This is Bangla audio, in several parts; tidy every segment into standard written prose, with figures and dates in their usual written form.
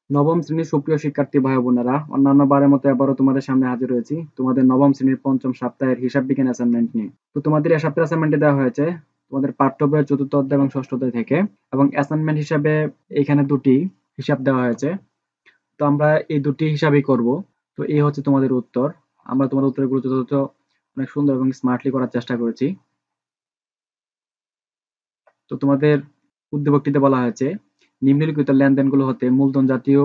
নবম শ্রেণীর সুপ্রিয় শিক্ষার্থী ভাই বোনেরা, অন্যান্য বারের মতো এবারও তোমাদের সামনে হাজির হয়েছি তোমাদের নবম শ্রেণীর পঞ্চম সপ্তাহের হিসাব বিজ্ঞান অ্যাসাইনমেন্ট নিয়ে। তো তোমাদের এই সপ্তাহের অ্যাসাইনমেন্টে দেওয়া হয়েছে তোমাদের পাঠ্য বইয়ের চতুর্থ অধ্যায় এবং ষষ্ঠ অধ্যায় থেকে, এবং অ্যাসাইনমেন্ট হিসাবে এখানে দুটি হিসাব দেওয়া হয়েছে। তো আমরা এই দুটি হিসাবই করব। তো এই হচ্ছে তোমাদের উত্তর। আমরা তোমাদের উত্তরগুলো যথাযথ অনেক সুন্দর এবং স্মার্টলি করার চেষ্টা করেছি। তো তোমাদের উদ্দীপকটিতে বলা হয়েছে, নিম্নলিখিত লেনদেনগুলো হতে মূলধন জাতীয়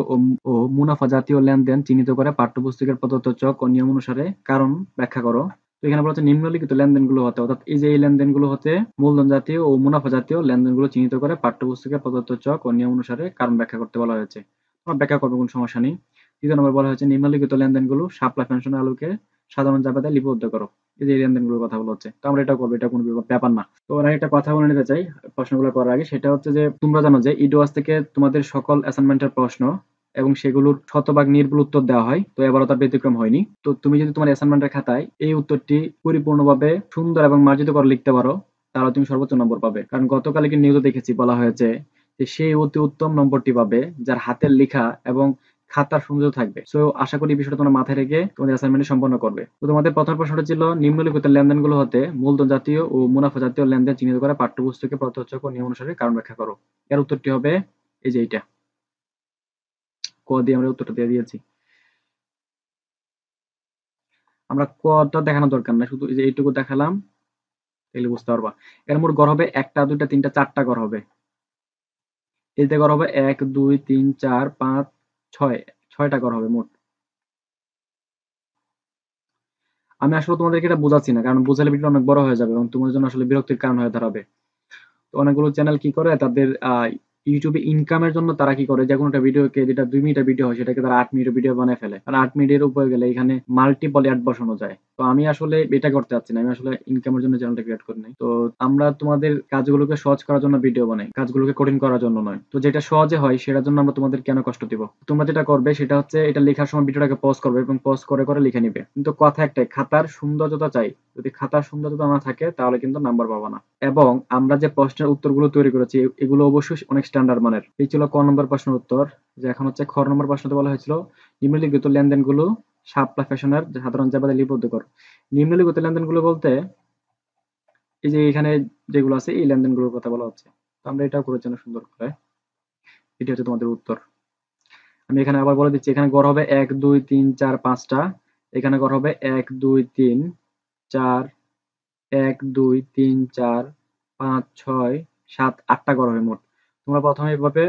ও মুনাফা জাতীয় লেনদেন চিহ্নিত করে পাঠ্যপুস্তকের প্রদত্ত চক ও নিয়ম অনুসারে কারণ ব্যাখ্যা করো। তো এখানে বলা হচ্ছে নিম্নলিখিত লেনদেনগুলো হতে, অর্থাৎ এই যে এই লেনদেনগুলো হতে মূলধন জাতীয় ও মুনাফা জাতীয় লেনদেনগুলো চিহ্নিত করে পাঠ্যপুস্তকের প্রদত্ত চক ও নিয়ম অনুসারে কারণ ব্যাখ্যা করতে বলা হয়েছে। তোমার ব্যাখ্যা করবে, কোনো সমস্যা নেই। দ্বিতীয় নম্বর বলা হয়েছে নিম্নলিখিত লেনদেনগুলো শাপলা পেনশনের আলোকে সাধারণ জাবেদায় লিপিবদ্ধ করো। এই যে এই লেনদেনগুলোর কথা বলা হচ্ছে, তো আমরা এটা করবো, এটা কোনো ব্যাপার না। তো ওরা একটা কথা বলে নিতে চাই প্রশ্নগুলো করার আগে, সেটা হচ্ছে যে তোমরা জানো যে ইডোয়াস থেকে তোমাদের সকল অ্যাসাইনমেন্টের প্রশ্ন এবং সেগুলোর শতভাগ নির্ভুল উত্তর দেওয়া হয়, তো এবারও তার ব্যতিক্রম হয়নি। তো তুমি যদি তোমার অ্যাসাইনমেন্টের খাতায় এই উত্তরটি পরিপূর্ণভাবে সুন্দর এবং মার্জিত করে লিখতে পারো, তাহলে তুমি সর্বোচ্চ নম্বর পাবে। কারণ গতকালকে নিউজে দেখেছি, বলা হয়েছে যে সেই অতি উত্তম নম্বরটি পাবে যার হাতের লেখা এবং খাতার সৌন্দর্য থাকবে। সো আশা করি এই বিষয়টা তোমরা মাথায় রেখে তোমাদের অ্যাসাইনমেন্ট সম্পন্ন করবে। তো তোমাদের প্রথম প্রশ্নটা ছিল নিম্নলিখিত লেনদেনগুলো হতে মূলধন জাতীয় ও মুনাফা জাতীয় লেনদেন চিহ্নিত করে পাঠ্যপুস্তকে প্রদত্ত ও নিয়ম অনুসারে কারণ ব্যাখ্যা করো। এর উত্তরটি হবে এই যে এইটা, ক দিয়ে আমরা উত্তরটা দিয়ে দিয়েছি। আমরা কটা দেখানোর দরকার না, শুধু এই যে এইটুকু দেখালাম, তাহলে বুঝতে পারবা। এর মোট গড় হবে একটা, দুইটা, তিনটা, চারটা গড় হবে। এতে গড় হবে 1 2 3 4 5 6, 6টা গড় হবে মোট। আমি আসলে তোমাদেরকে এটা বোঝাচ্ছি না, কারণ বোঝালে ভিডিও অনেক বড় হয়ে যাবে এবং তোমার জন্য আসলে বিরক্তির কারণ হয়ে দাঁড়াবে। তো অনেকগুলো চ্যানেল কি করে, তাদের ইউটিউবে ইনকামের জন্য তারা কি করে, যে কোনো একটা ভিডিওকে, যেটা 2 মিনিটের ভিডিও হয় সেটাকে তারা 8 মিনিটের ভিডিও বানায় ফেলে। আর 8 মিনিটের উপরে গেলে এখানে মাল্টিপল অ্যাড বসানো যায়। তো আমি আসলে এটা করতে চাচ্ছি না, আমি আসলে ইনকামের জন্য চ্যানেলটা ক্রিয়েট করি নাই। তো আমরা তোমাদের কাজগুলোকে সহজ করার জন্য ভিডিও বানাই, কাজগুলোকে কঠিন করার জন্য নয়। তো যেটা সহজে হয় সেটার জন্য আমরা তোমাদের কেন কষ্ট দিব। তোমরা যেটা করবে সেটা হচ্ছে, এটা লেখার সময় ভিডিওটাকে পজ করবে এবং পজ করে করে লিখে নিবে। কিন্তু কথা একটাই, খাতার সৌন্দর্যতা চাই। যদি খাতার সৌন্দর্যতা না থাকে তাহলে কিন্তু নাম্বার পাবা না। এবং আমরা যে প্রশ্নের উত্তরগুলো তৈরি করেছি এগুলো অবশ্যই অনেক স্ট্যান্ডার্ড মানের। এই ছিল ক নম্বর প্রশ্নের উত্তর। যে এখন হচ্ছে খ নম্বর প্রশ্নতে বলা হয়েছিল নিম্নলিখিত লেনদেনগুলো শাপলা ফ্যাশনের সাধারণ জাবেদা লিপিবদ্ধ করো। নিম্নলিখিত লেনদেনগুলো বলতে এই যে এখানে যেগুলো আছে এই লেনদেনগুলোর কথা বলা হচ্ছে। তো আমরা এটাও করেছি অনেক সুন্দর করে। এটি হচ্ছে তোমাদের উত্তর। আমি এখানে আবার বলে দিচ্ছি, এখানে গড় হবে 1 2 3 4 5টা, এখানে গড় হবে 1 2 3 4, 1 2 3 4 5 6 7 8টা গড় হবে মোট। তোমরা প্রথমে এভাবে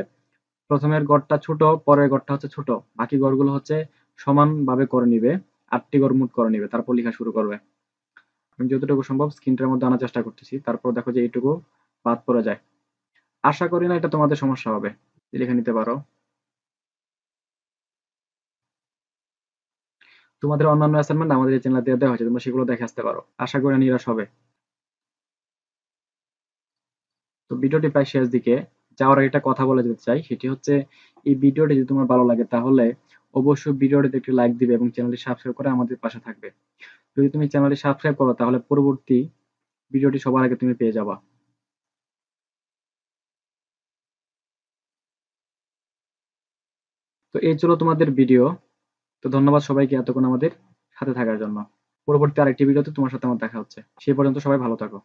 প্রথমের গড়টা ছোট, পরের গড়টা হচ্ছে ছোট, বাকি গড়গুলো হচ্ছে সমানভাবে করে নিবে। 8টি গড় মোট করে নিবে, তারপর লেখা শুরু করবে। আমি যতটুকু সম্ভব স্ক্রিনটার মধ্যে আনার চেষ্টা করতেছি, তারপর দেখো যে এইটুকু বাদ পড়ে যায়। আশা করি না এটা তোমাদের সমস্যা হবে, লিখে নিতে পারো। তোমাদের অন্যান্য অ্যাসাইনমেন্ট আমাদের এই চ্যানেলে দেওয়া হয়েছে, তোমরা সেগুলো দেখে আসতে পারো। আশা করি নিরাশ হবে। তো ভিডিওটি প্রায় শেষ দিকে যাওয়ার আগে একটা কথা বলে যেতে চাই, সেটি হচ্ছে এই ভিডিওটি যদি তোমার ভালো লাগে তাহলে অবশ্যই ভিডিওটিতে একটি লাইক দিবে এবং চ্যানেলটি সাবস্ক্রাইব করে আমাদের পাশে থাকবে। যদি তুমি চ্যানেলটি সাবস্ক্রাইব করো তাহলে পরবর্তী ভিডিওটি সবার আগে তুমি পেয়ে যাবা। তো এই ছিল তোমাদের ভিডিও। তো ধন্যবাদ সবাইকে এতক্ষণ আমাদের সাথে থাকার জন্য। পরবর্তী আরেকটি ভিডিওতে তোমার সাথে আমার দেখা হচ্ছে। সেই পর্যন্ত সবাই ভালো থাকো।